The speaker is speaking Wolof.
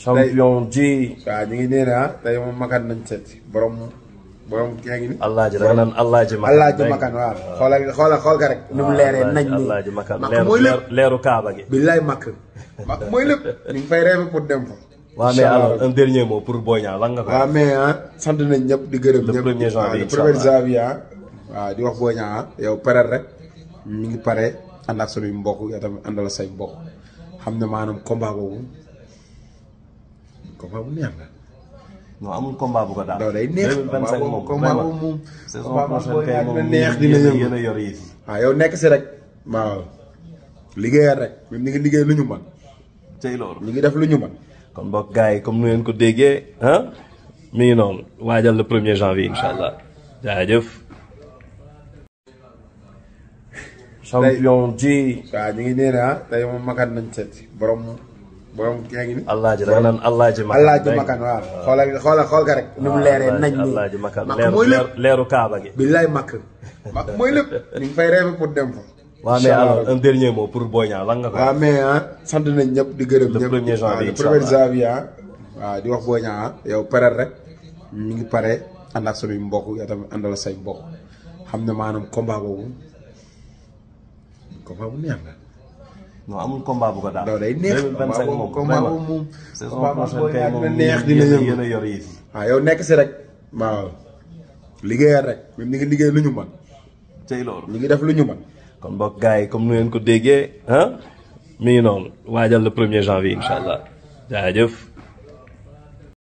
champion ji. waaw ñu ngi nee na tey moom makan nañ seet borom kii ngi ni. Alaaji da nga naan Alaaji Makan. Alaaji Makan waaw. xool ka rek. ni mu leeree nañ ni Alaaji Makan mooy lépp leeru Kaaba gi. billaay makk mooy lépp. ñu ngi fay rêve pour dem fa. waaw mais alors un dernier mot pour Boy Niang lan nga ko. waaw mais sant nañ ñëpp di gërëm ñëpp. le premier janvier le premier janvier waaw di wax Boy Niang yow pare rek ñu ngi pare ànd ak suñuy mbokk yow tamit àndal say mbokk xam ne maanaam combat boobu bu neex la. non amul combat bu ko daal. day neex 2025 moom combat boobu moom. saison prochaine kay moom neex dina yéen a yor yi. waaw yow nekk si rek. waaw liggéeyal rek ñun ñu ngi liggéey lu ñu mën. tey loolu ñu ngi def lu ñu mën. kon mbokk gars yi comme nu ngeen ko déggee mi ngi noonu waajal le 1er janvier incha allah jaajëf. champion ji. waaw ñu ngi nee na tey moom makan nañ seet borom kii ngi ni. Alaaji da nga naan Alaaji Makan. Alaaji Makan waaw. xool ka rek. ni mu leeree nañ ni Alaaji Makan mooy lépp leeru Kaaba gi. billaay makk mooy lépp. ñu ngi fay rêve pour dem fa. waaw mais alors un dernier mot pour Boy Niang lan nga ko. waaw mais sant nañ ñëpp di gërëm ñëpp. le 1er janvier le 1er janvier waaw di wax Boy Niang yow pare rek ñu ngi pare ànd ak suñuy mbokk yow tamit àndal say mbokk xam ne maanaam combat boobu bu neex la. non amul combat bu ko daal. day neex 2025 moom combat boobu moom. saison prochaine kay moom neex dina yéen a yor yi. waaw yow nekk si rek. waaw liggéeyal rek ñun ñu ngi liggéey lu ñu mën. tey loolu ñu ngi def lu ñu mën. kon mbokk gars yi comme nu ngeen ko déggee mi ngi noonu waajal le 1er janvier incha allah jaajëf.